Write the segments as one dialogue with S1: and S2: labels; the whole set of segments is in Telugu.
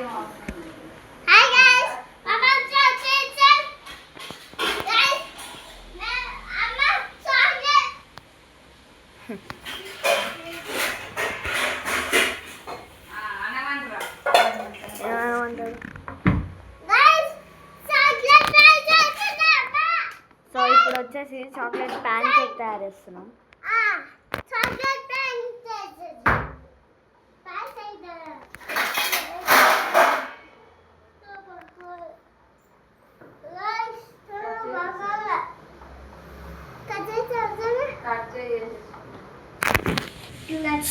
S1: Hi guys, Mama chocolate. Guys, Mama chocolate. Guys, chocolate చేస్తున్నా.
S2: సో ఇప్పుడు వచ్చేసి చాక్లెట్ ప్యాన్ కేక్ తయారు చేస్తున్నాం.
S1: చాక్లెట్ ప్యాన్ చేస్తున్నా. ప్యాన్ చేద్దాం.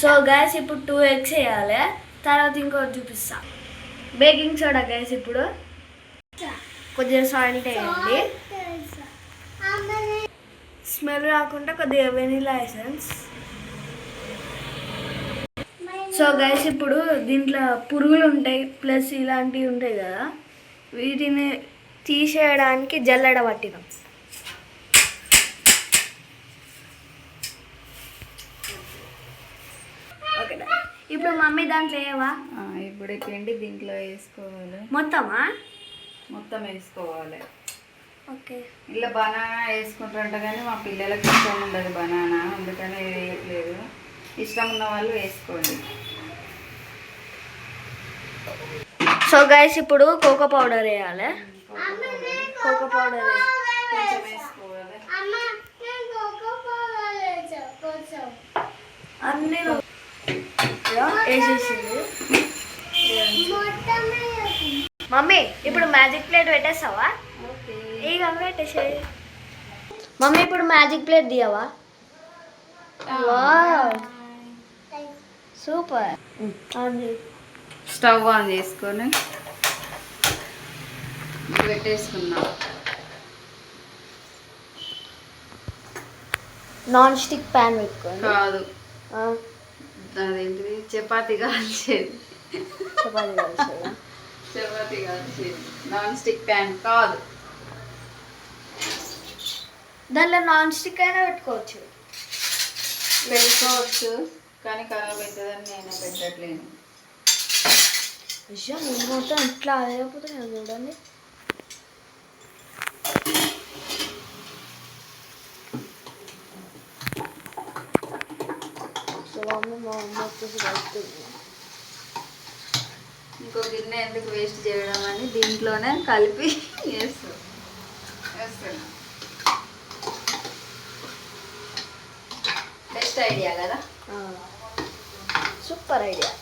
S2: సో గైస్ ఇప్పుడు 2 eggs వేయాలి. తర్వాత ఇంకోటి చూపిస్తా. బేకింగ్ సోడా గైస్ ఇప్పుడు కొద్దిగా సాల్ట్ వేయండి. స్మెల్ రాకుండా కొద్దిగా వెనిలా ఎసెన్స్. సో గైస్ ఇప్పుడు దీంట్లో పురుగులు ఉంటాయి ప్లస్ ఇలాంటివి ఉంటాయి కదా, వీటిని తీసేయడానికి జల్లెడ పట్టినాం. ఓకే ఇప్పుడు మమ్మీ దాంట్లో వేయవా?
S3: ఇప్పుడు పిండి దీంట్లో వేసుకోవాలి.
S2: మొత్తం
S3: వేసుకోవాలి.
S2: ఓకే.
S3: ఇలా బనానా వేసుకుంటారంట కానీ మా పిల్లలకి ఇష్టం ఉండదు బనానా, అందుకని వేయట్లేదు. ఇష్టం ఉన్న వాళ్ళు వేసుకోండి.
S2: సో గైస్ ఇప్పుడు కోకో పౌడర్ వేయాలి. కోకో పౌడర్
S3: కొంచెం వేసుకోవాలి.
S2: అన్నీ వేసేసింది మమ్మీ. ఇప్పుడు మ్యాజిక్ ప్లేట్ పెట్టేస్తావా? ఇక పెట్టేసే మమ్మీ. ఇప్పుడు మ్యాజిక్ ప్లేట్ తీయవా? Wow super.
S3: స్టవ్ ఆన్ చేసుకొని పెట్టేసుకున్నాం.
S2: నాన్ స్టిక్ ప్యాన్ పెట్టుకోండి.
S3: కాదు, అదేంటిది చపాతీ కాల్చేది. చపాతీ కాల్చేది నాన్ స్టిక్ ప్యాన్ కాదు.
S2: దాంట్లో నాన్ స్టిక్ అయినా పెట్టుకోవచ్చు.
S3: కానీ ఖరాబ్ అవుతుందని నేను పెట్టట్లేను.
S2: నేను మొత్తం ఇట్లా అయిపోతే చూడండి.
S3: ఇంకో గిన్నె ఎందుకు వేస్ట్ చేయడం అని దీంట్లోనే కలిపి వేస్తాను. బెస్ట్ ఐడియా కదా,
S2: సూపర్ ఐడియా.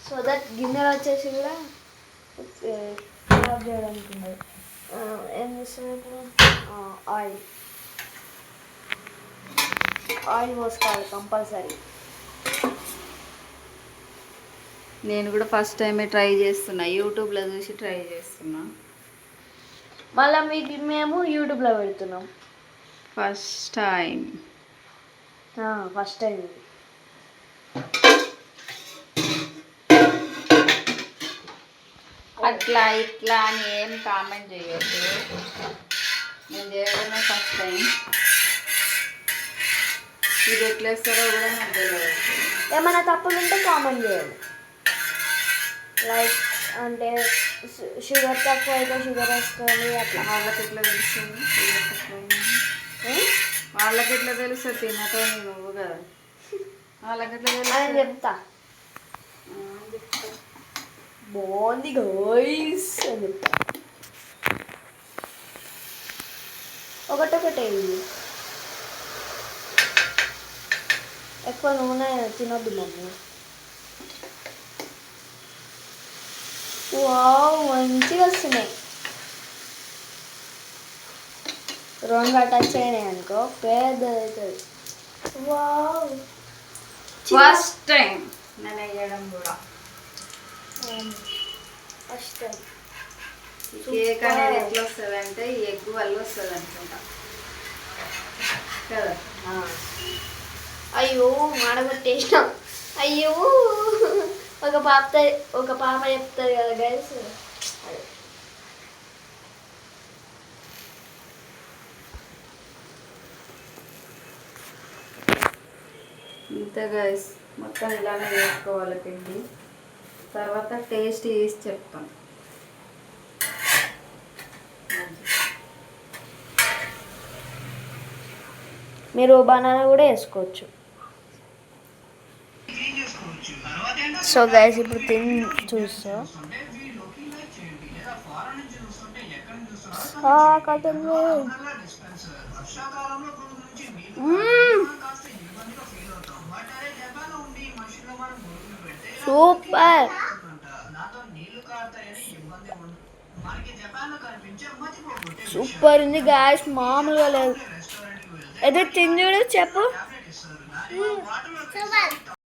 S2: సో దట్ గిన్నెలు వచ్చేసి కూడా ఖరాబ్ చేయడానికి ఉండదు. ఏం చేస్తున్నారు? ఆయిల్ పోసుకోవాలి కంపల్సరీ.
S3: నేను కూడా ఫస్ట్ టైమే ట్రై చేస్తున్నా, యూట్యూబ్లో చూసి ట్రై చేస్తున్నా.
S2: మళ్ళీ మీకు మేము యూట్యూబ్లో పెడుతున్నాం.
S3: ఫస్ట్ టైం అట్లా ఇట్లా అని ఏం కామెంట్ చేయొద్దు. నేను చేయడమే ఫస్ట్ టైం. ఇది ఎట్లా వేస్తారో కూడా నాకు తెలియదు.
S2: ఏమైనా తప్పులు ఉంటే కామెంట్ చేయండి. లైక్ అంటే షుగర్ తక్కువ అయితే షుగర్ వేసుకోండి. అట్లా
S3: వాళ్ళకి ఎట్లా తెలుస్తుంది షుగర్ తక్కువ? వాళ్ళకి ఎట్లా తెలుస్తుంది? తినతో నువ్వు కదా, వాళ్ళకి ఎట్లా తెలుస్తుంది?
S2: చెప్తా. బాగుంది గైస్ అని చెప్తా. ఒకటొకటే ఎక్కువ నూనె తినొద్దు మమ్మీ. వావ్ మంచిగా వస్తున్నాయి. 2 టచ్ అయినాయి అనుకో పెద్దది అవుతుంది. వావ్
S3: ఫస్ట్ టైం నేను వేయడం కూడా.
S2: First time.
S3: కేక్ అనేది ఎట్లా వస్తుంది అంటే ఈ ఎగ్ వల్ల వస్తుంది అనుకుంటా కదా.
S2: అయ్యో మాడగొట్టేసినాం. అయ్యో ఒక పాప చెప్తుంది కదా గైస్.
S3: ఇంత గైస్ మొత్తం ఇలానే వేసుకోవాలి పిండి. తర్వాత టేస్ట్ చేసి చెప్తాను.
S2: మీరు బనానా కూడా వేసుకోవచ్చు. సో గైస్ ఇప్పుడు తిని చూస్తా. సూపర్. సూపర్ ఉంది గాయస్, మామూలుగా లేదు. అయితే తిని చూడు చెప్పు.
S1: సూపర్.